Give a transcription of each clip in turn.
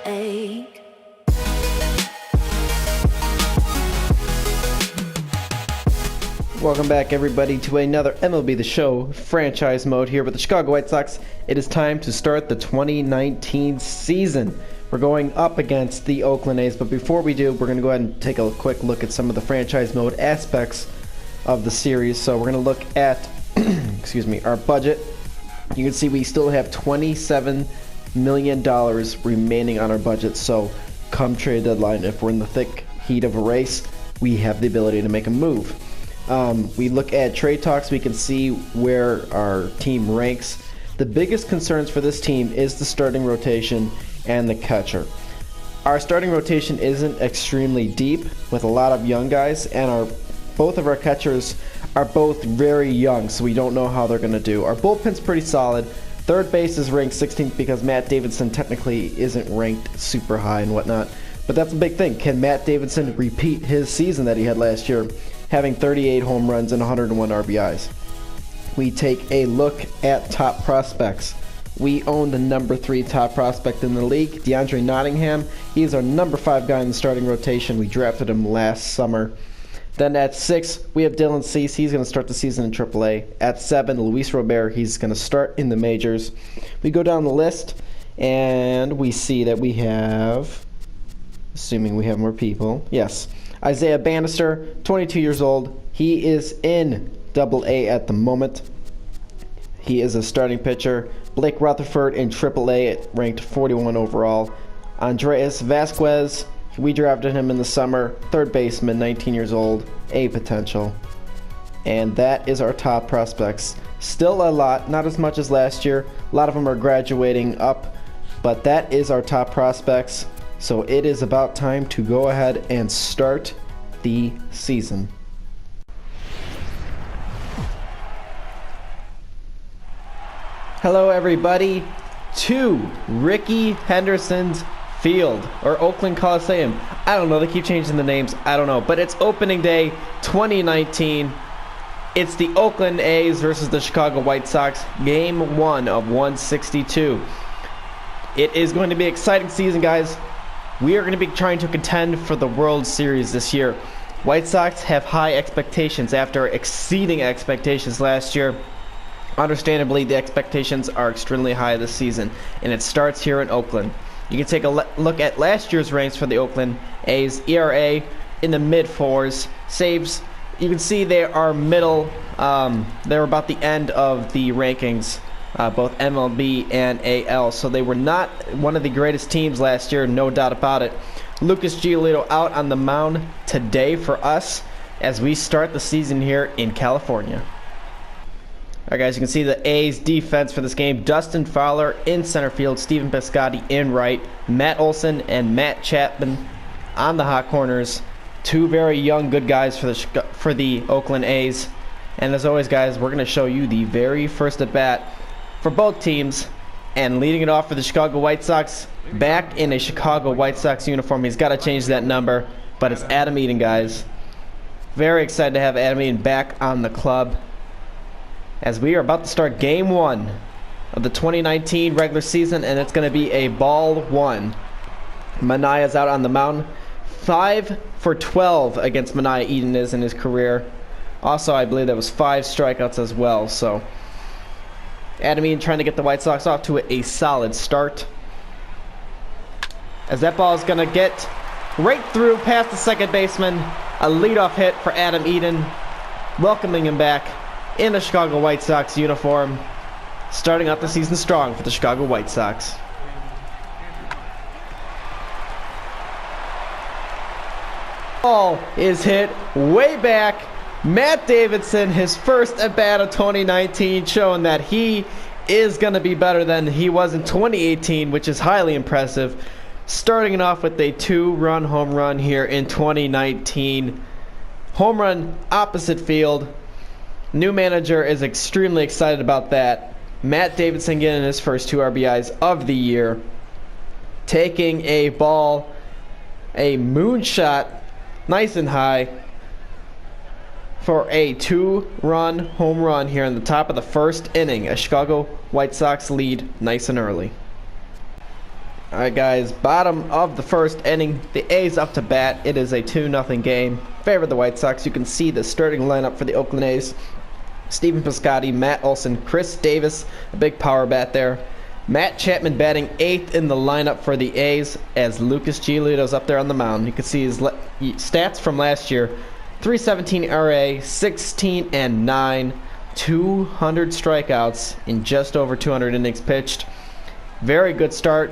ache. Welcome back, everybody, to another MLB The Show franchise mode here with the Chicago White Sox. It is time to start the 2019 season. We're going up against the Oakland A's, but before we do, we're going to go ahead and take a quick look at some of the franchise mode aspects of the series. So we're going to look at our budget. You can see we still have $27 million remaining on our budget. So come trade deadline, if we're in the thick heat of a race, we have the ability to make a move. We look at trade talks, we can see where our team ranks. The biggest concerns for this team is the starting rotation and the catcher. Our starting rotation isn't extremely deep with a lot of young guys, and both of our catchers are both very young, so we don't know how they're going to do. Our bullpen's pretty solid. Third base is ranked 16th because Matt Davidson technically isn't ranked super high and whatnot. But that's a big thing. Can Matt Davidson repeat his season that he had last year, having 38 home runs and 101 RBIs? We take a look at top prospects. We own the number 3 top prospect in the league, DeAndre Nottingham. He's our number 5 guy in the starting rotation. We drafted him last summer. Then at 6, we have Dylan Cease. He's going to start the season in AAA. At 7, Luis Robert. He's going to start in the majors. We go down the list, and we see that we have, assuming we have more people, yes, Isaiah Bannister, 22 years old. He is in AA at the moment. He is a starting pitcher. Blake Rutherford in AAA, ranked 41 overall. Andreas Vasquez, we drafted him in the summer. Third baseman, 19 years old, A potential. And that is our top prospects. Still a lot, not as much as last year. A lot of them are graduating up, but that is our top prospects. So it is about time to go ahead and start the season. Hello, everybody, to Rickey Henderson's Field, or Oakland Coliseum. I don't know, they keep changing the names, I don't know, but it's opening day 2019. It's the Oakland A's versus the Chicago White Sox, game 1 of 162. It is going to be an exciting season, guys. We are going to be trying to contend for the World Series this year. White Sox have high expectations after exceeding expectations last year. Understandably, the expectations are extremely high this season, and it starts here in Oakland. You can take a look at last year's ranks for the Oakland A's. ERA in the mid-4s. Saves, you can see they are middle. They're about the end of the rankings, both MLB and AL. So they were not one of the greatest teams last year, no doubt about it. Lucas Giolito out on the mound today for us as we start the season here in California. Alright, guys, you can see the A's defense for this game. Dustin Fowler in center field, Stephen Piscotty in right, Matt Olson and Matt Chapman on the hot corners. Two very young, good guys for the Oakland A's. And as always, guys, we're going to show you the very first at bat for both teams. And leading it off for the Chicago White Sox, back in a Chicago White Sox uniform. He's got to change that number, but it's Adam Eaton, guys. Very excited to have Adam Eaton back on the club, as we are about to start game 1 of the 2019 regular season, and it's going to be a ball 1. Manaya's out on the mound. 5 for 12 against Manaea Eaton is in his career. Also, I believe that was 5 strikeouts as well. So Adam Eaton trying to get the White Sox off to a solid start, as that ball is going to get right through past the second baseman. A leadoff hit for Adam Eaton, welcoming him back in the Chicago White Sox uniform, starting out the season strong for the Chicago White Sox. Ball is hit way back. Matt Davidson, his first at bat of 2019, showing that he is going to be better than he was in 2018, which is highly impressive. Starting it off with a 2-run home run here in 2019. Home run opposite field. New manager is extremely excited about that. Matt Davidson getting his first 2 RBIs of the year. Taking a ball, a moonshot, nice and high, for a 2-run home run here in the top of the first inning. A Chicago White Sox lead nice and early. Alright guys, bottom of the first inning. The A's up to bat. It is a 2-0 game. Favor the White Sox. You can see the starting lineup for the Oakland A's. Stephen Piscotty, Matt Olson, Chris Davis, a big power bat there. Matt Chapman batting 8th in the lineup for the A's as Lucas Giolito's up there on the mound. You can see his stats from last year. 3.17 ERA, 16-9, 200 strikeouts in just over 200 innings pitched. Very good start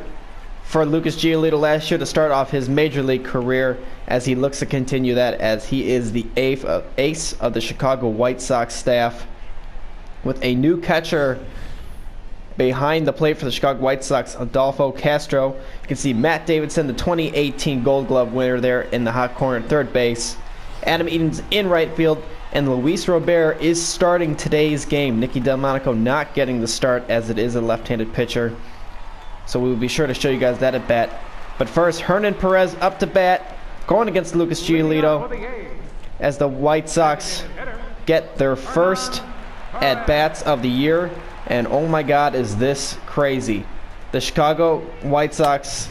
for Lucas Giolito last year to start off his major league career, as he looks to continue that, as he is the ace of the Chicago White Sox staff. With a new catcher behind the plate for the Chicago White Sox, Adolfo Castro. You can see Matt Davidson, the 2018 Gold Glove winner, there in the hot corner at third base. Adam Eaton's in right field, and Luis Robert is starting today's game. Nicky Delmonico not getting the start, as it is a left-handed pitcher. So we will be sure to show you guys that at bat. But first, Hernan Perez up to bat, going against Lucas Giolito, as the White Sox get their first at-bats of the year. And oh my God, is this crazy. The Chicago White Sox,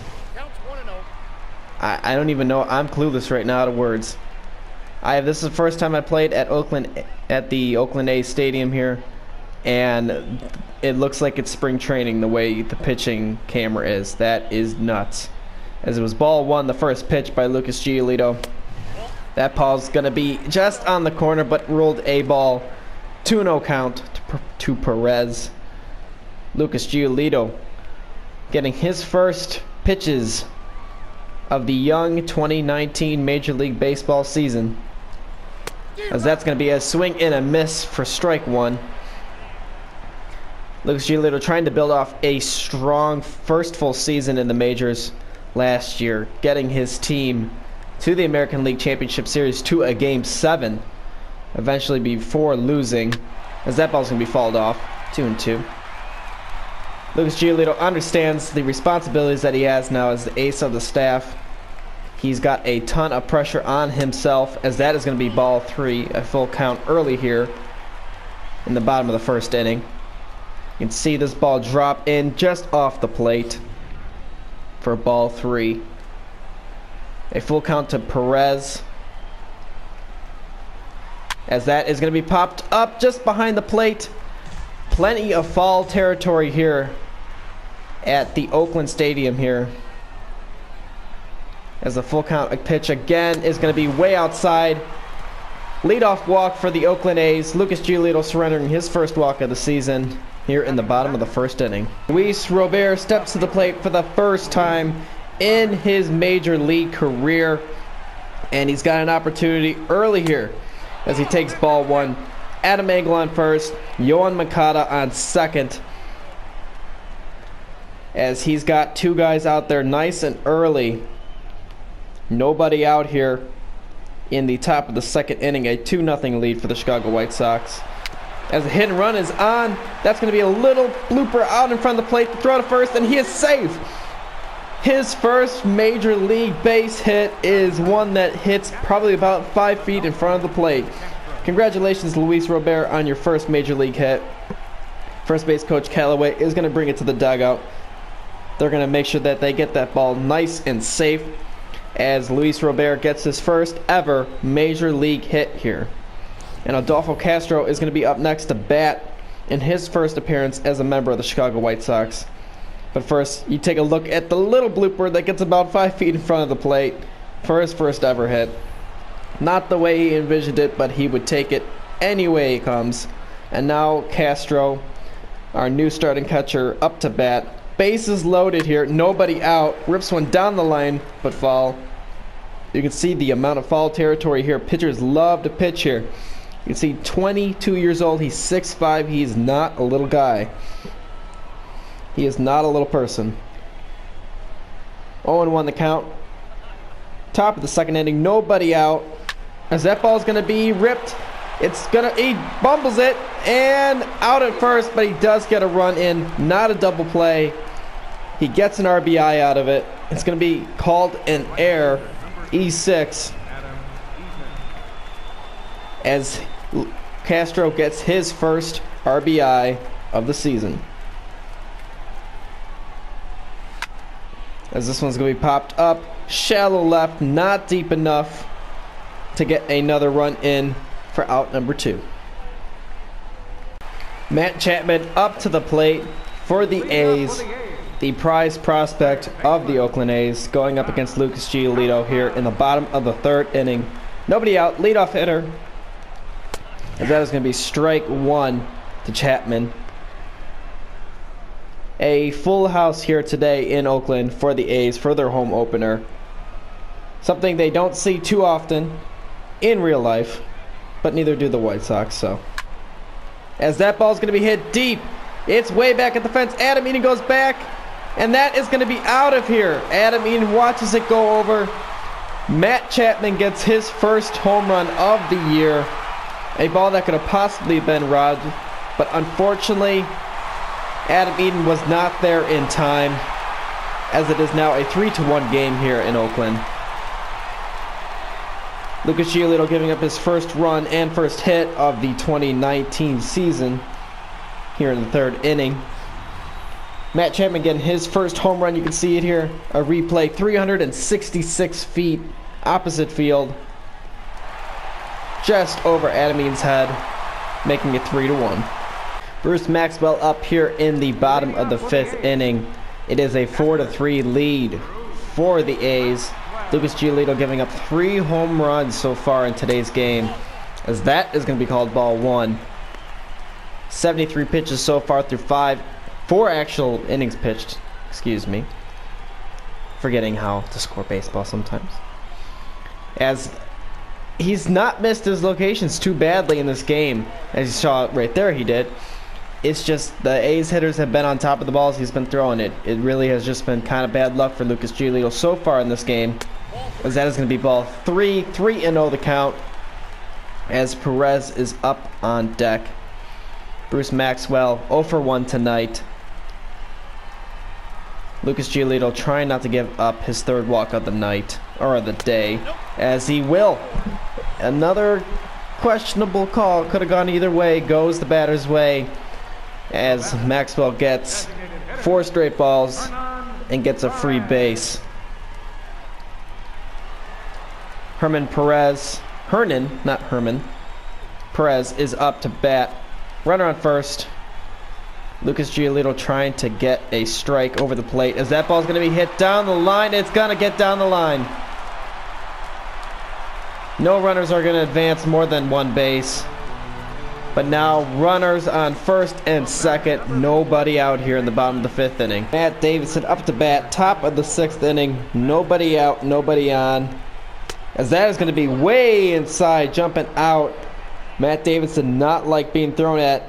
I don't even know, I'm clueless right now out of words. This is the first time I played at the Oakland A stadium here, and it looks like it's spring training the way the pitching camera is. That is nuts. As it was ball one, the first pitch by Lucas Giolito. That ball's going to be just on the corner, but ruled a ball. 2-0 count to Perez. Lucas Giolito getting his first pitches of the young 2019 Major League Baseball season, as that's going to be a swing and a miss for strike one. Lucas Giolito trying to build off a strong first full season in the majors last year, getting his team to the American League Championship Series to a Game 7, eventually before losing, as that ball's going to be fouled off. 2-2. Lucas Giolito understands the responsibilities that he has now as the ace of the staff. He's got a ton of pressure on himself, as that is going to be ball 3, a full count early here in the bottom of the first inning. You can see this ball drop in just off the plate for ball 3. A full count to Perez, as that is going to be popped up just behind the plate. Plenty of foul territory here at the Oakland Stadium here, as the full count pitch again is going to be way outside. Leadoff walk for the Oakland A's. Lucas Giolito surrendering his first walk of the season here in the bottom of the first inning. Luis Robert steps to the plate for the first time in his major league career, and he's got an opportunity early here as he takes ball 1. Adam Engel on first, Yohan Moncada on second, as he's got two guys out there nice and early. Nobody out here in the top of the second inning. A 2-0 lead for the Chicago White Sox. As the hit and run is on, that's going to be a little blooper out in front of the plate to throw to first, and he is safe. His first major league base hit is one that hits probably about 5 feet in front of the plate. Congratulations, Luis Robert, on your first major league hit. First base coach Callaway is going to bring it to the dugout. They're going to make sure that they get that ball nice and safe, as Luis Robert gets his first ever major league hit here. And Adolfo Castro is going to be up next to bat in his first appearance as a member of the Chicago White Sox. But first, you take a look at the little blooper that gets about 5 feet in front of the plate for his first ever hit. Not the way he envisioned it, but he would take it any way it comes. And now Castro, our new starting catcher, up to bat. Bases loaded here, nobody out. Rips one down the line, but foul. You can see the amount of foul territory here. Pitchers love to pitch here. You can see 22 years old. He's 6'5". He's not a little guy. He is not a little person. 0-1 the count. Top of the second inning, nobody out. As that ball's going to be ripped. He bumbles it and out at first, but he does get a run in. Not a double play. He gets an RBI out of it. It's going to be called an error, E6, as Castro gets his first RBI of the season. as this one's going to be popped up. Shallow left, not deep enough to get another run in for out number 2. Matt Chapman up to the plate for the A's, the prize prospect of the Oakland A's, going up against Lucas Giolito here in the bottom of the 3rd inning. Nobody out, leadoff hitter. And that is going to be strike 1 to Chapman. A full house here today in Oakland for the A's for their home opener. Something they don't see too often in real life, but neither do the White Sox. So, as that ball is going to be hit deep, it's way back at the fence. Adam Eaton goes back, and that is going to be out of here. Adam Eaton watches it go over. Matt Chapman gets his first home run of the year. A ball that could have possibly been robbed, but unfortunately, Adam Eaton was not there in time, as it is now a 3-1 game here in Oakland. Lucas Giolito giving up his first run and first hit of the 2019 season here in the 3rd inning. Matt Chapman getting his first home run. You can see it here, a replay, 366 feet opposite field, just over Adam Eaton's head, making it 3-1. Bruce Maxwell up here in the bottom of the 5th inning. It is a 4-3 lead for the A's. Lucas Giolito giving up 3 home runs so far in today's game, as that is going to be called ball 1. 73 pitches so far through 4 actual innings pitched. Excuse me. Forgetting how to score baseball sometimes. As he's not missed his locations too badly in this game, as you saw right there he did. It's just the A's hitters have been on top of the balls he's been throwing. It really has just been kind of bad luck for Lucas Giolito so far in this game, as that is going to be ball 3, 3-0 the count, as Perez is up on deck. Bruce Maxwell 0 for 1 tonight. Lucas Giolito trying not to give up his 3rd walk of the night, or of the day, as he will. Another questionable call, could have gone either way, goes the batter's way, as Maxwell gets 4 straight balls and gets a free base. Hernan Perez is up to bat. Runner on first. Lucas Giolito trying to get a strike over the plate, as that ball's going to be hit down the line. It's going to get down the line. No runners are going to advance more than 1 base. But now runners on first and second. Nobody out here in the bottom of the 5th inning. Matt Davidson up to bat, top of the 6th inning. Nobody out, nobody on, as that is going to be way inside, jumping out. Matt Davidson not like being thrown at.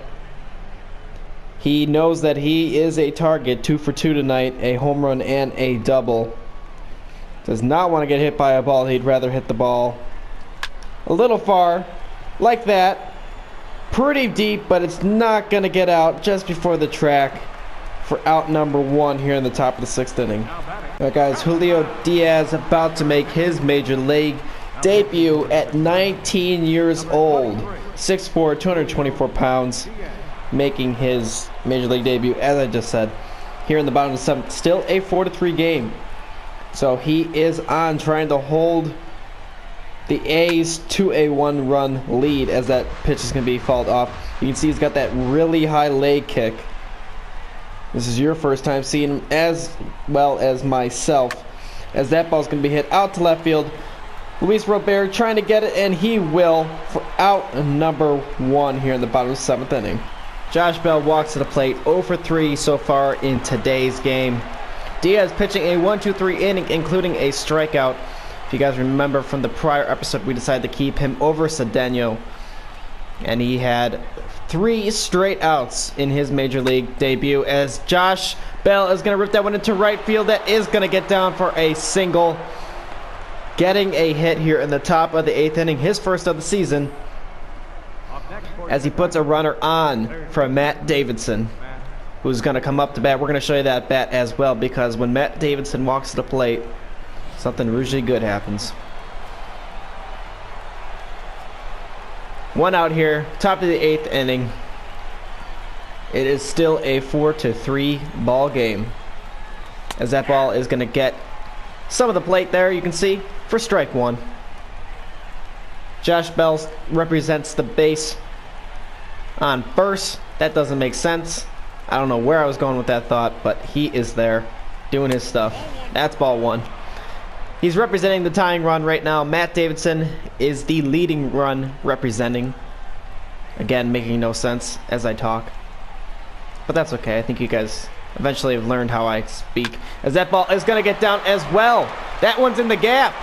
He knows that he is a target. 2 for 2 tonight, a home run and a double. Does not want to get hit by a ball. He'd rather hit the ball a little far, like that. Pretty deep, but it's not going to get out, just before the track for out number 1 here in the top of the 6th inning. Alright guys, Julio Diaz about to make his major league debut at 19 years old. 6'4", 224 pounds, making his major league debut, as I just said, here in the bottom of the 7th. Still a 4-3 game. So he is on, trying to hold the A's to a 1-run lead, as that pitch is going to be fouled off. You can see he's got that really high leg kick. This is your first time seeing him, as well as myself, as that ball's going to be hit out to left field. Luis Robert trying to get it, and he will, for out number 1 here in the bottom of the 7th inning. Josh Bell walks to the plate, 0 for 3 so far in today's game. Diaz pitching a 1-2-3 inning, including a strikeout. If you guys remember from the prior episode, we decided to keep him over Cedeno, and he had 3 straight outs in his major league debut, as Josh Bell is going to rip that one into right field. That is going to get down for a single, getting a hit here in the top of the 8th inning, his first of the season, as he puts a runner on for Matt Davidson, who's going to come up to bat. We're going to show you that bat as well, because when Matt Davidson walks to the plate, something usually good happens. 1 out here, top of the 8th inning. It is still a 4-3 ball game. as that ball is going to get some of the plate there, you can see, for strike one. Josh Bell represents the base on first. That doesn't make sense. I don't know where I was going with that thought, but he is there doing his stuff. That's ball one. He's representing the tying run right now. Matt Davidson is the leading run representing. Again, making no sense as I talk. But that's okay. I think you guys eventually have learned how I speak. As that ball is going to get down as well. That one's in the gap.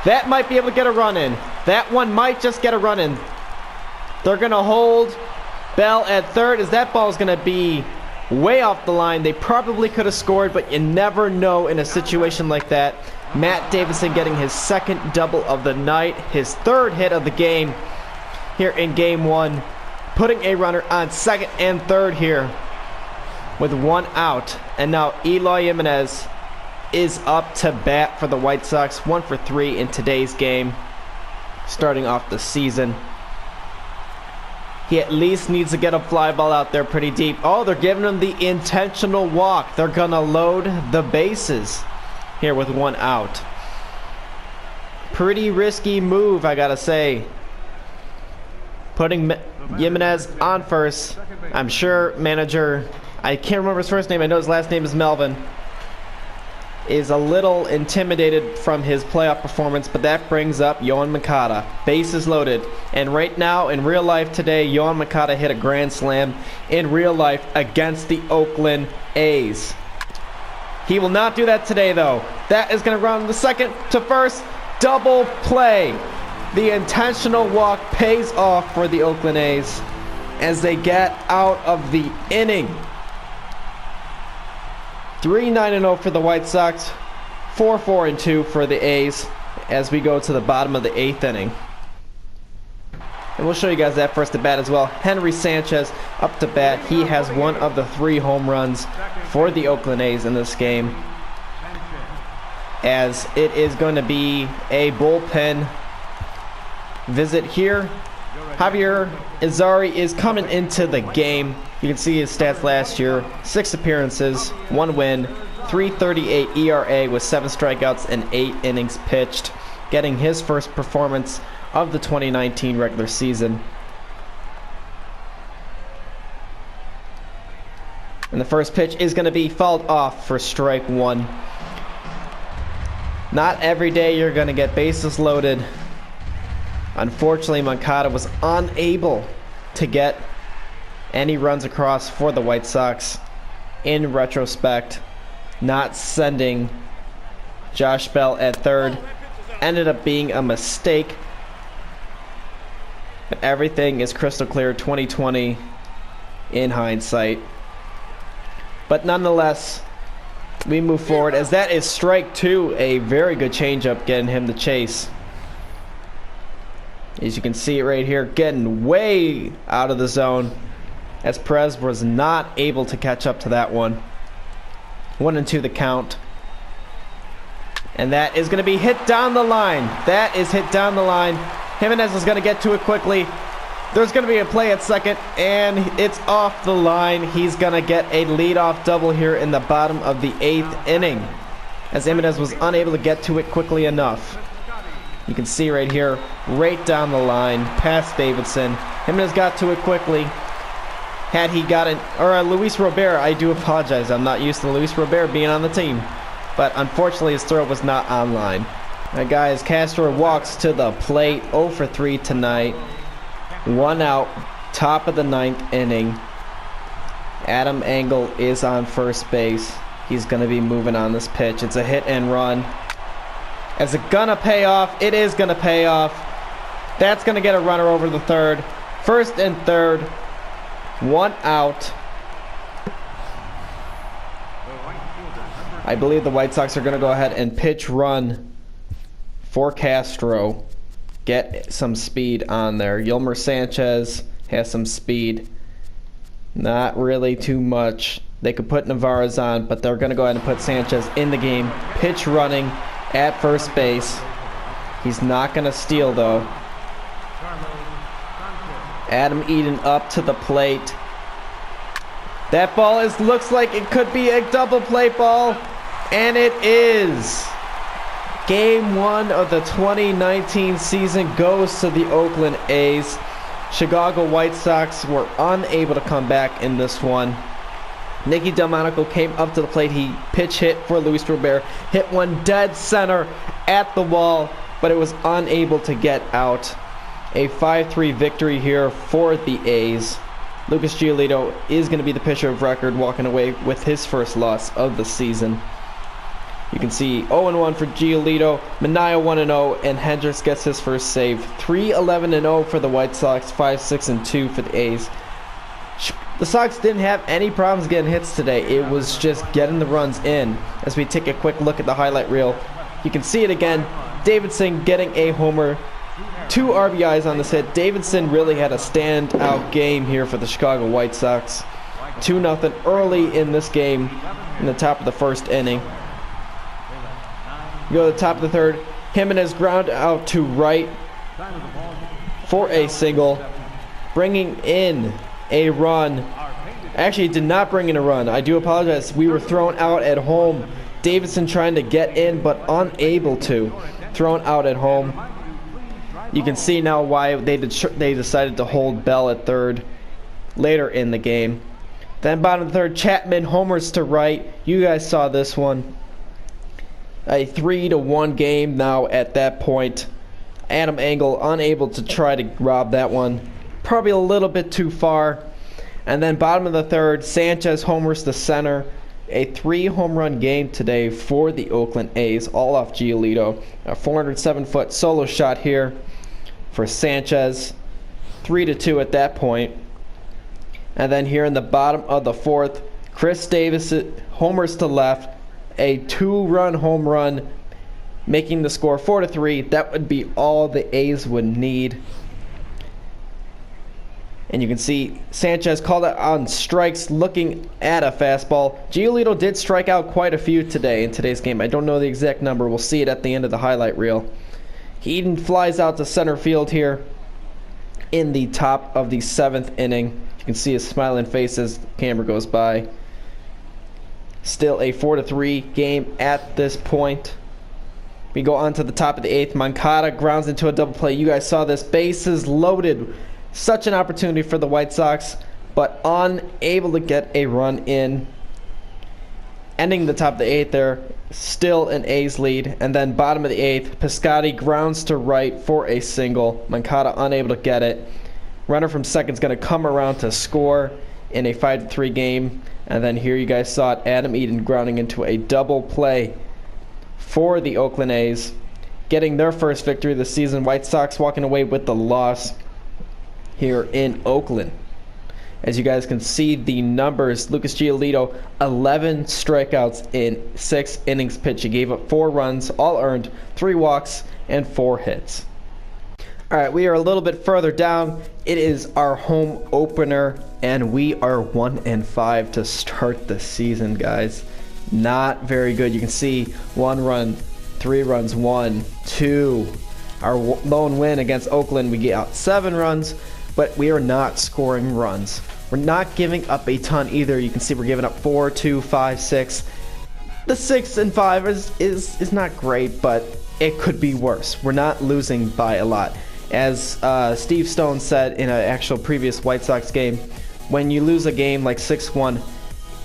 That might be able to get a run in. That one might just get a run in. They're going to hold Bell at third, as that ball is going to be way off the line. They probably could have scored, but you never know in a situation like that. Matt Davidson getting his second double of the night, his third hit of the game here in game one, putting a runner on second and third here with one out. And now Eloy Jimenez is up to bat for the White Sox, 1 for 3 in today's game, starting off the season. He at least needs to get a fly ball out there pretty deep. Oh, they're giving him the intentional walk. They're gonna load the bases here with one out. Pretty risky move, I gotta say. Putting Jimenez on first. I'm sure manager, I can't remember his first name, I know his last name is Melvin, is a little intimidated from his playoff performance, but that brings up Yoan Moncada. Bases loaded. And right now, in real life today, Yoan Moncada hit a grand slam in real life against the Oakland A's. He will not do that today, though. That is going to run the second to first. Double play. The intentional walk pays off for the Oakland A's as they get out of the inning. 3-9-0 for the White Sox, 4-4-2 for the A's as we go to the bottom of the 8th inning. And we'll show you guys that first at bat as well. Henry Sanchez up to bat. He has one of the 3 home runs for the Oakland A's in this game, as it is going to be a bullpen visit here. Javier Izari is coming into the game. You can see his stats last year: 6 appearances, 1 win, 3.38 ERA with 7 strikeouts and 8 innings pitched, getting his first performance of the 2019 regular season. And the first pitch is going to be fouled off for strike one. Not every day you're going to get bases loaded. Unfortunately, Moncada was unable to get any runs across for the White Sox. In retrospect, not sending Josh Bell at third ended up being a mistake. But everything is crystal clear 2020 in hindsight. But nonetheless, we move forward, as that is strike two. A very good changeup getting him to chase. As you can see it right here, getting way out of the zone, as Perez was not able to catch up to that one. 1-2 the count. And that is going to be hit down the line. That is hit down the line. Jimenez is going to get to it quickly. There's going to be a play at second, and it's off the line. He's going to get a leadoff double here in the bottom of the 8th inning, as Jimenez was unable to get to it quickly enough. You can see right here, right down the line, past Davidson. Jimenez got to it quickly. Had he gotten, or Luis Robert, I do apologize. I'm not used to Luis Robert being on the team. But unfortunately, his throw was not on line. All right, guys, Castro walks to the plate, 0 for 3 tonight. 1 out, top of the 9th inning. Adam Engel is on first base. He's going to be moving on this pitch. It's a hit and run. Is it going to pay off? It is going to pay off. That's going to get a runner over the third. First and third. 1 out. I believe the White Sox are going to go ahead and pitch run for Castro. Get some speed on there. Yolmer Sanchez has some speed. Not really too much. They could put Navarez on, but they're going to go ahead and put Sanchez in the game. Pitch running at first base. He's not going to steal, though. Adam Eden up to the plate. That ball looks like it could be a double play ball. And it is. Game 1 of the 2019 season goes to the Oakland A's. Chicago White Sox were unable to come back in this one. Nicky Delmonico came up to the plate. He pitch hit for Luis Robert. Hit one dead center at the wall, but it was unable to get out. A 5-3 victory here for the A's. Lucas Giolito is going to be the pitcher of record, walking away with his first loss of the season. You can see 0-1 for Giolito, Manaea 1-0, and Hendricks gets his first save. 3-11-0 for the White Sox, 5-6-2 for the A's. The Sox didn't have any problems getting hits today. It was just getting the runs in. As we take a quick look at the highlight reel, you can see it again. Davidson getting a homer. 2 RBIs on this hit. Davidson really had a standout game here for the Chicago White Sox. 2-0 early in this game in the top of the first inning. You go to the top of the third. Jimenez ground out to right for a single, bringing in a run. Actually, did not bring in a run. I do apologize. We were thrown out at home. Davidson trying to get in, but unable to. Thrown out at home. You can see now why they decided to hold Bell at third later in the game. Then bottom of the third, Chapman homers to right. You guys saw this one. A 3-1 game now at that point. Adam Engel unable to try to rob that one. Probably a little bit too far. And then bottom of the third, Sanchez homers to center. A 3-home run game today for the Oakland A's, all off Giolito. A 407-foot solo shot here for Sanchez. 3-2 at that point. And then here in the bottom of the fourth, Chris Davis homers to left. A 2-run home run, making the score 4-3. That would be all the A's would need. And you can see Sanchez called it on strikes, looking at a fastball. Giolito did strike out quite a few today in today's game. I don't know the exact number. We'll see it at the end of the highlight reel. Heaton flies out to center field here in the top of the 7th inning. You can see his smiling face as the camera goes by. Still a 4-3 game at this point. We go on to the top of the 8th. Moncada grounds into a double play. You guys saw this. Bases loaded. Such an opportunity for the White Sox, but unable to get a run in. Ending the top of the 8th there. Still an A's lead. And then bottom of the 8th, Piscotty grounds to right for a single. Moncada unable to get it. Runner from second is going to come around to score in a 5-3 game. And then here you guys saw it, Adam Eaton grounding into a double play for the Oakland A's, getting their first victory of the season. White Sox walking away with the loss here in Oakland. As you guys can see the numbers, Lucas Giolito, 11 strikeouts in 6 innings pitched. He gave up 4 runs, all earned, 3 walks, and 4 hits. Alright, we are a little bit further down. It is our home opener, and we are 1-5 to start the season, guys. Not very good. You can see 1 run, 3 runs, 1, 2. Our lone win against Oakland, we get out 7 runs, but we are not scoring runs. We're not giving up a ton either. You can see we're giving up 4, 2, 5, 6. The 6 and 5 is not great, but it could be worse. We're not losing by a lot. As Steve Stone said in an actual previous White Sox game, when you lose a game like 6-1,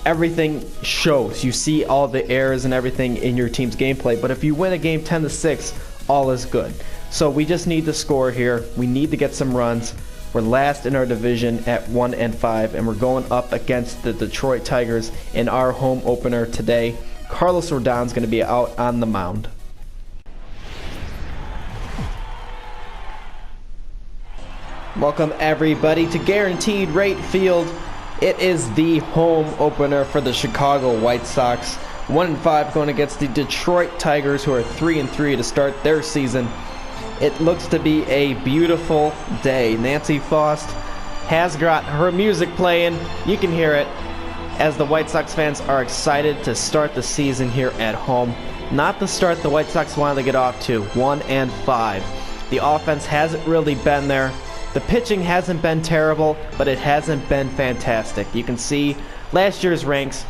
everything shows. You see all the errors and everything in your team's gameplay. But if you win a game 10-6, all is good. So we just need to score here. We need to get some runs. We're last in our division at 1-5, and we're going up against the Detroit Tigers in our home opener today. Carlos Rodon's going to be out on the mound. Welcome everybody to Guaranteed Rate Field. It is the home opener for the Chicago White Sox. 1-5 going against the Detroit Tigers, who are 3-3 to start their season. It looks to be a beautiful day. Nancy Faust has got her music playing. You can hear it as the White Sox fans are excited to start the season here at home. Not the start the White Sox wanted to get off to, 1-5. The offense hasn't really been there. The pitching hasn't been terrible, but it hasn't been fantastic. You can see last year's ranks.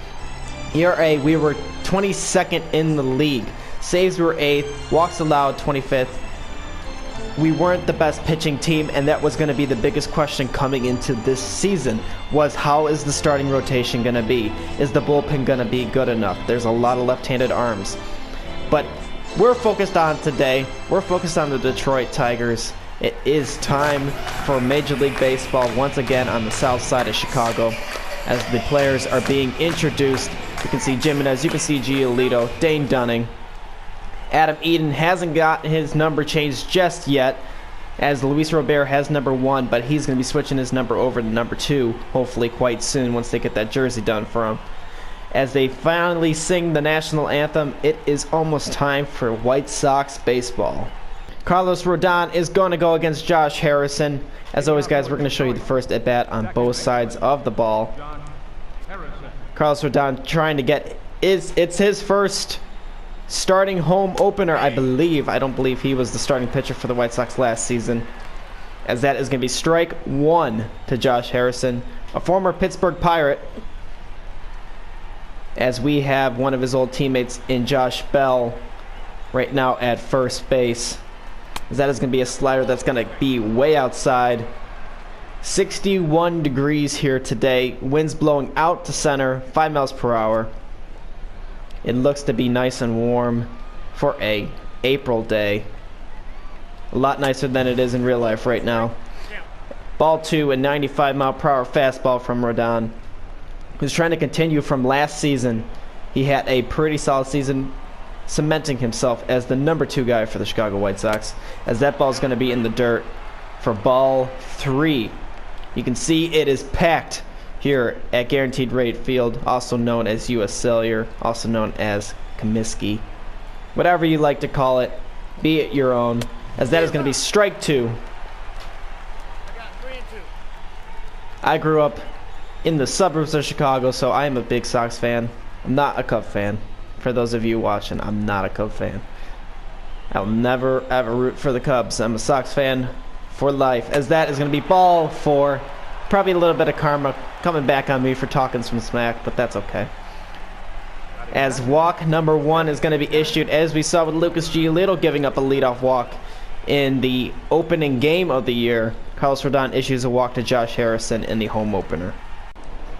ERA, we were 22nd in the league. Saves were 8th, walks allowed 25th. We weren't the best pitching team, and that was going to be the biggest question coming into this season, was how is the starting rotation going to be? Is the bullpen going to be good enough? There's a lot of left-handed arms. But we're focused on today. We're focused on the Detroit Tigers. It is time for Major League Baseball once again on the south side of Chicago. As the players are being introduced, you can see Jimenez, you can see Giolito, Dane Dunning. Adam Eden hasn't got his number changed just yet, as Luis Robert has number 1, but he's going to be switching his number over to number 2, hopefully quite soon once they get that jersey done for him. As they finally sing the national anthem, it is almost time for White Sox baseball. Carlos Rodon is going to go against Josh Harrison. As always, guys, we're going to show you the first at-bat on both sides of the ball. Carlos Rodon trying to get... It's his first starting home opener, I believe. I don't believe he was the starting pitcher for the White Sox last season. As that is going to be strike 1 to Josh Harrison, a former Pittsburgh Pirate. As we have one of his old teammates in Josh Bell right now at first base. As that is going to be a slider that's going to be way outside. 61 degrees here today. Winds blowing out to center, 5 miles per hour. It looks to be nice and warm for a April day. A lot nicer than it is in real life right now. Ball 2, a 95 mile per hour fastball from Rodon, who's trying to continue from last season. He had a pretty solid season, cementing himself as the number 2 guy for the Chicago White Sox. As that ball is going to be in the dirt for ball 3. You can see it is packed here at Guaranteed Rate Field, also known as U.S. Cellular, also known as Comiskey. Whatever you like to call it, be it your own, as that is going to be strike 2. I grew up in the suburbs of Chicago, so I am a big Sox fan. I'm not a Cub fan. For those of you watching, I'm not a Cub fan. I'll never ever root for the Cubs. I'm a Sox fan for life, as that is going to be ball 4. Probably a little bit of karma coming back on me for talking some smack, but that's okay. As walk number 1 is going to be issued, as we saw with Lucas Giolito giving up a leadoff walk in the opening game of the year. Carlos Rodon issues a walk to Josh Harrison in the home opener.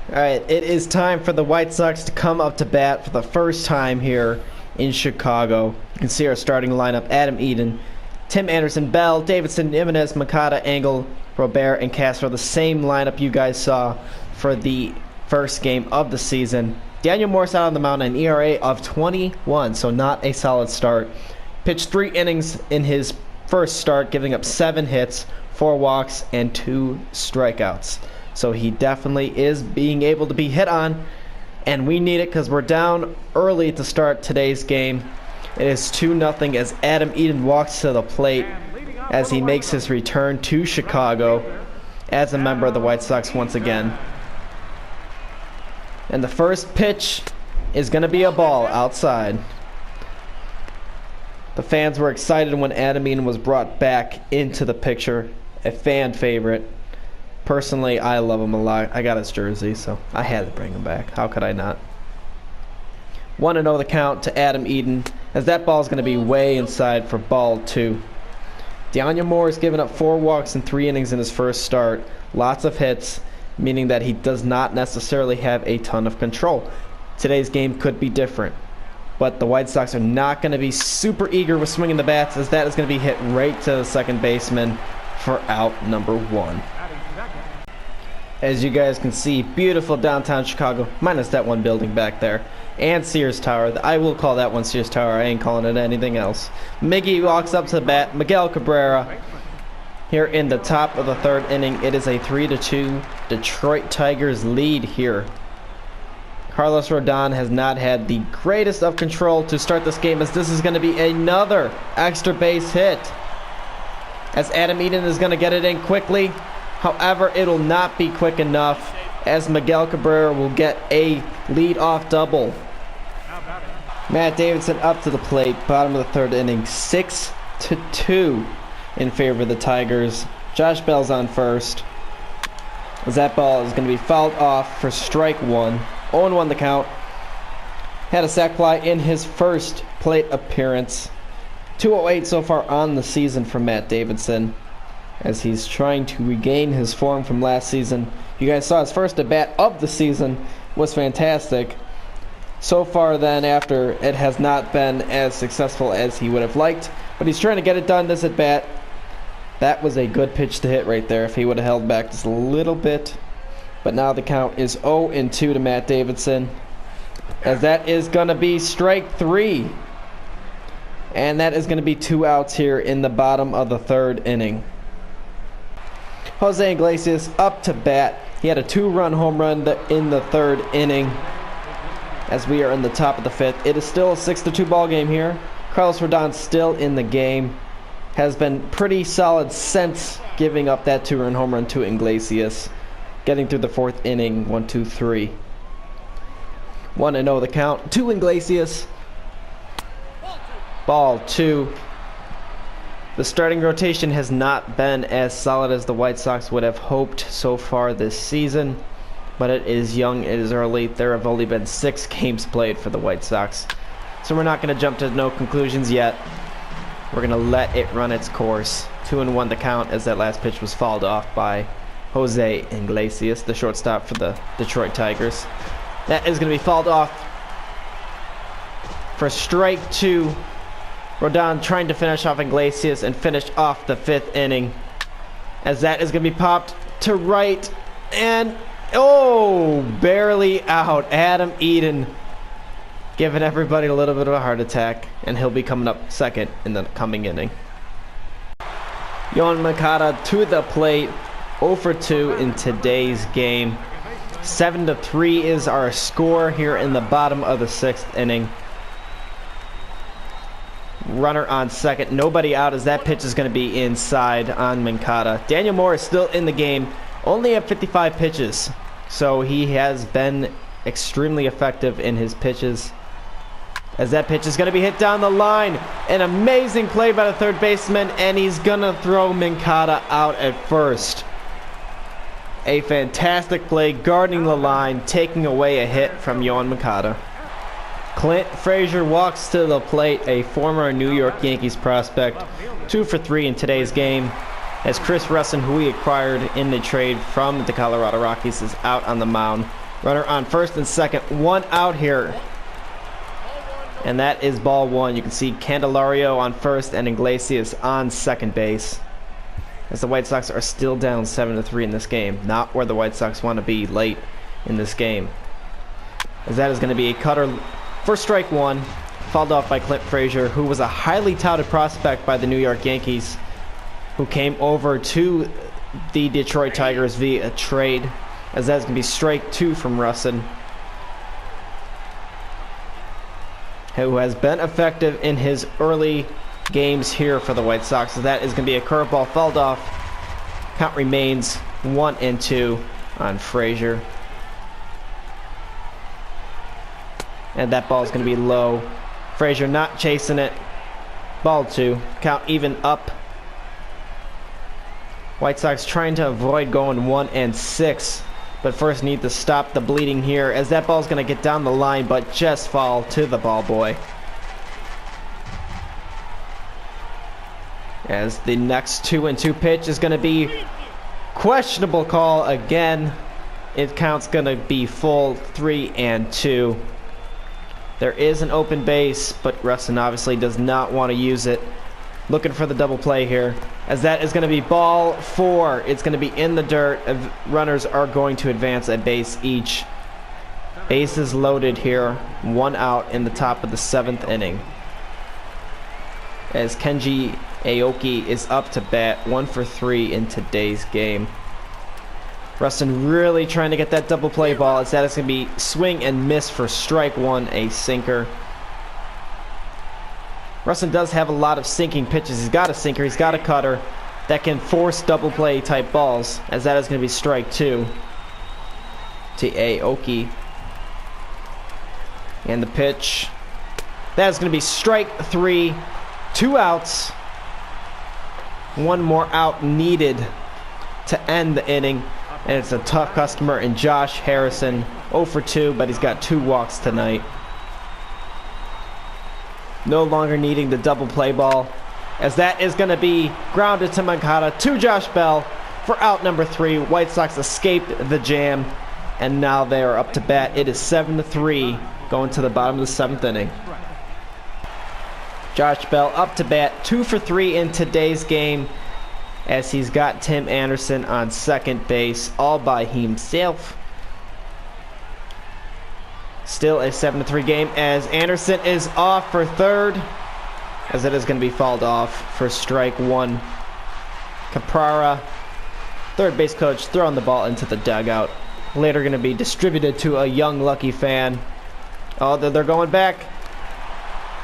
Alright, it is time for the White Sox to come up to bat for the first time here in Chicago. You can see our starting lineup: Adam Eden, Tim Anderson, Bell, Davidson, Jimenez, Makata, Engel, Robert, and Castro. The same lineup you guys saw for the first game of the season. Daniel Morse out on the mound, an ERA of 21, so not a solid start. Pitched 3 innings in his first start, giving up 7 hits, 4 walks, and 2 strikeouts. So he definitely is being able to be hit on, and we need it because we're down early to start today's game. It is 2-0 as Adam Eden walks to the plate as he makes his return to Chicago as a member of the White Sox once again. And the first pitch is going to be a ball outside. The fans were excited when Adam Eden was brought back into the picture, a fan favorite. Personally, I love him a lot. I got his jersey, so I had to bring him back. How could I not? 1-0 the count to Adam Eden, as that ball is going to be way inside for ball 2. Daniel Moore has given up 4 walks in 3 innings in his first start. Lots of hits, meaning that he does not necessarily have a ton of control. Today's game could be different, but the White Sox are not going to be super eager with swinging the bats, as that is going to be hit right to the second baseman for out number 1. As you guys can see, beautiful downtown Chicago, minus that one building back there, and Sears Tower. I will call that one Sears Tower. I ain't calling it anything else. Miggy walks up to the bat. Miguel Cabrera here in the top of the 3rd inning. It is a 3-2 Detroit Tigers lead here. Carlos Rodon has not had the greatest of control to start this game, as this is going to be another extra base hit, as Adam Eden is going to get it in quickly. However, it'll not be quick enough, as Miguel Cabrera will get a lead-off double. Matt Davidson up to the plate, bottom of the 3rd inning, 6-2 in favor of the Tigers. Josh Bell's on first, as that ball is going to be fouled off for strike 1. 0-1 the count. Had a sac fly in his first plate appearance. 208 so far on the season from Matt Davidson, as he's trying to regain his form from last season. You guys saw his first at bat of the season was fantastic. So far then, after, it has not been as successful as he would have liked, but he's trying to get it done this at bat. That was a good pitch to hit right there if he would have held back just a little bit. But now the count is 0-2 to Matt Davidson, as that is going to be strike 3. And that is going to be 2 outs here in the bottom of the 3rd inning. Jose Iglesias up to bat. He had a 2-run home run in the 3rd inning, as we are in the top of the 5th. It is still a 6-2 ball game here. Carlos Rodon still in the game. Has been pretty solid since giving up that 2-run home run to Iglesias. Getting through the 4th inning, 1-2-3. 1-0 the count to Iglesias. Ball 2. The starting rotation has not been as solid as the White Sox would have hoped so far this season, but it is young, it is early. There have only been 6 games played for the White Sox, so we're not going to jump to no conclusions yet. We're going to let it run its course. 2-1 the count, as that last pitch was fouled off by Jose Iglesias, the shortstop for the Detroit Tigers. That is going to be fouled off for strike 2. Rodon trying to finish off Iglesias and finish off the 5th inning, as that is going to be popped to right, and barely out. Adam Eden giving everybody a little bit of a heart attack, and he'll be coming up second in the coming inning. Yoan Moncada to the plate, 0 for 2 in today's game. 7-3 is our score here in the bottom of the 6th inning. Runner on second, nobody out, as that pitch is going to be inside on Moncada. Daniel Moore is still in the game, only at 55 pitches, so he has been extremely effective in his pitches, as that pitch is going to be hit down the line. An amazing play by the third baseman, and he's going to throw Moncada out at first. A fantastic play, guarding the line, taking away a hit from Yoan Moncada. Clint Frazier walks to the plate, a former New York Yankees prospect, 2 for 3 in today's game, as Chris Russin, who we acquired in the trade from the Colorado Rockies, is out on the mound. Runner on first and second, 1 out here, and that is ball 1. You can see Candelario on first and Iglesias on second base, as the White Sox are still down 7-3 in this game. Not where the White Sox want to be late in this game, as that is going to be a cutter for strike 1, fouled off by Clint Frazier, who was a highly touted prospect by the New York Yankees, who came over to the Detroit Tigers via a trade, as that's going to be strike 2 from Russin, who has been effective in his early games here for the White Sox. So that is going to be a curveball, fouled off. Count remains 1-2 on Frazier. And that ball is going to be low. Frazier not chasing it. Ball 2. Count even up. White Sox trying to avoid going 1-6, but first need to stop the bleeding here, as that ball is going to get down the line but just fall to the ball boy. As the next 2-2 pitch is going to be questionable call again. It counts going to be full, 3-2. There is an open base, but Russin obviously does not want to use it. Looking for the double play here, as that is going to be ball 4. It's going to be in the dirt. Runners are going to advance a base each. Bases loaded here. 1 out in the top of the 7th inning, as Kenji Aoki is up to bat, 1 for 3 in today's game. Rustin really trying to get that double play ball, as that is going to be swing and miss for strike 1, a sinker. Rustin does have a lot of sinking pitches. He's got a sinker, he's got a cutter that can force double play type balls, as that is going to be strike 2 to Aoki. And the pitch, that is going to be strike 3, 2 outs. 1 more out needed to end the inning. And it's a tough customer in Josh Harrison, 0 for 2, but he's got 2 walks tonight. no longer needing the double play ball, as that is going to be grounded to Moncada to Josh Bell for out number 3. White Sox escaped the jam, and now they are up to bat. It is 7-3 going to the bottom of the 7th inning. Josh Bell up to bat, 2 for 3 in today's game, as he's got Tim Anderson on second base all by himself. Still a 7-3 game, as Anderson is off for third, as it is going to be fouled off for strike 1. Caprara, third base coach, throwing the ball into the dugout. Later going to be distributed to a young lucky fan. Oh, they're going back.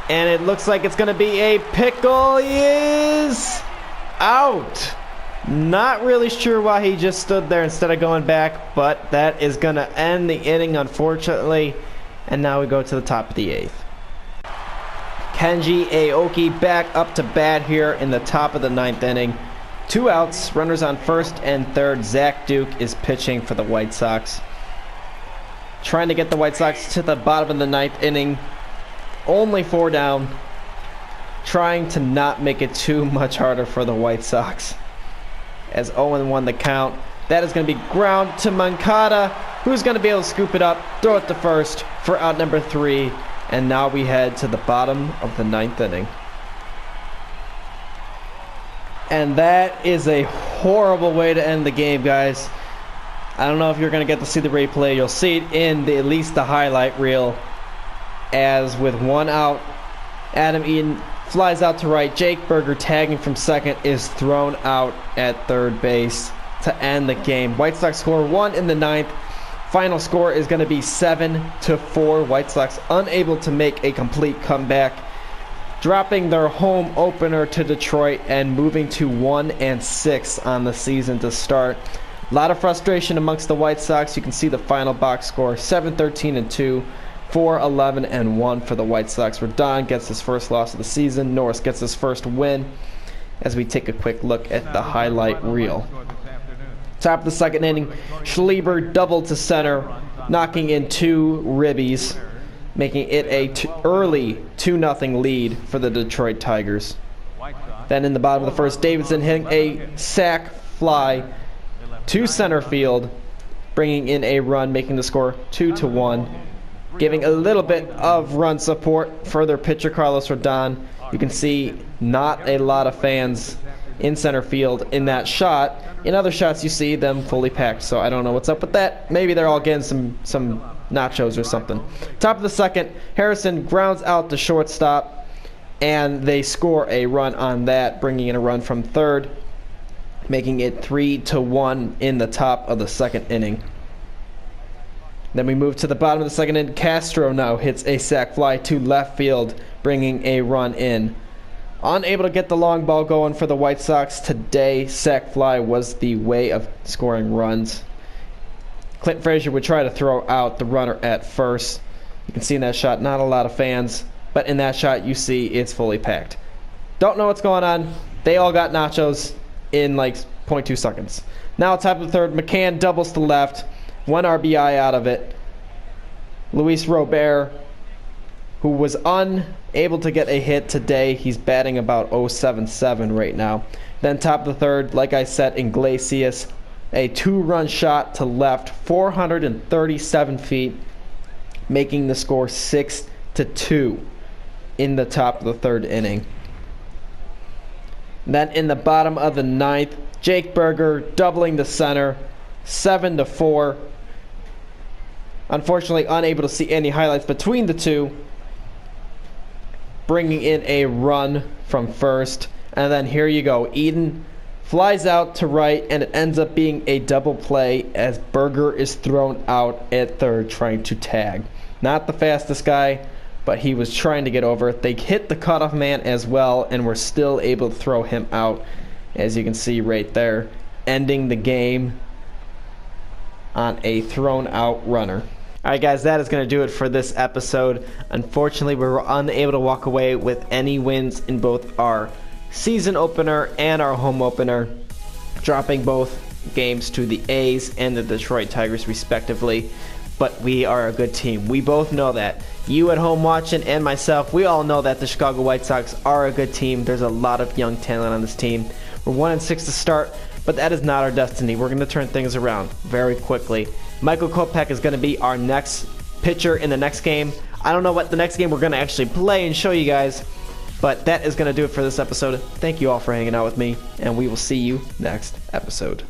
And it looks like it's going to be a pickle. He is out. Not really sure why he just stood there instead of going back, but that is going to end the inning, unfortunately. And now we go to the top of the 8th. Kenji Aoki back up to bat here in the top of the 9th inning. 2 outs, runners on first and third. Zach Duke is pitching for the White Sox. Trying to get the White Sox to the bottom of the 9th inning. Only 4 down. Trying to not make it too much harder for the White Sox. As 0-1 the count. That is going to be ground to Moncada, who's going to be able to scoop it up, throw it to first for out number 3. And now we head to the bottom of the 9th inning. And that is a horrible way to end the game, guys. I don't know if you're going to get to see the replay. You'll see it in at least the highlight reel. As with 1 out, Adam Eaton flies out to right. Jake Berger, tagging from second, is thrown out at third base to end the game. White Sox score 1 in the 9th. Final score is going to be 7-4. White Sox unable to make a complete comeback, dropping their home opener to Detroit and moving to 1-6 on the season to start. A lot of frustration amongst the White Sox. You can see the final box score: 7-13-2, 4-11-1 for the White Sox. Rodon gets his first loss of the season. Norris gets his first win. As we take a quick look at the highlight reel. Top of the 2nd inning, Schlieber doubled to center, knocking in 2 ribbies, making it a early 2-0 lead for the Detroit Tigers. Then in the bottom of the 1st, Davidson hitting a sac fly to center field, bringing in a run, making the score 2-1. Giving a little bit of run support for their pitcher, Carlos Rodon. You can see not a lot of fans in center field in that shot. In other shots, you see them fully packed, so I don't know what's up with that. Maybe they're all getting some nachos or something. Top of the 2nd, Harrison grounds out to shortstop, and they score a run on that, bringing in a run from third, making it 3-1 in the top of the 2nd inning. Then we move to the bottom of the 2nd inning. Castro now hits a sac fly to left field, bringing a run in. Unable to get the long ball going for the White Sox today. Sac fly was the way of scoring runs. Clint Frazier would try to throw out the runner at first. You can see in that shot, not a lot of fans, but in that shot you see it's fully packed. Don't know what's going on. They all got nachos in like 0.2 seconds. Now top of the 3rd, McCann doubles to left. 1 RBI out of it. Luis Robert, who was unable to get a hit today. He's batting about 0.77 right now. Then top of the 3rd, like I said, Iglesias, a 2-run shot to left, 437 feet, making the score 6-2 in the top of the 3rd inning. Then in the bottom of the 9th, Jake Berger doubling the center, 7-4. Unfortunately, unable to see any highlights between the two. Bringing in a run from first. And then here you go. Eden flies out to right, and it ends up being a double play as Berger is thrown out at third trying to tag. Not the fastest guy, but he was trying to get over. They hit the cutoff man as well, and were still able to throw him out, as you can see right there, ending the game on a thrown out runner. Alright guys, that is going to do it for this episode. Unfortunately, we were unable to walk away with any wins in both our season opener and our home opener, dropping both games to the A's and the Detroit Tigers respectively. but we are a good team. We both know that. You at home watching and myself, we all know that the Chicago White Sox are a good team. There's a lot of young talent on this team. We're 1-6 to start, but that is not our destiny. We're going to turn things around very quickly. Michael Kopech is going to be our next pitcher in the next game. I don't know what the next game we're going to actually play and show you guys, but that is going to do it for this episode. Thank you all for hanging out with me, and we will see you next episode.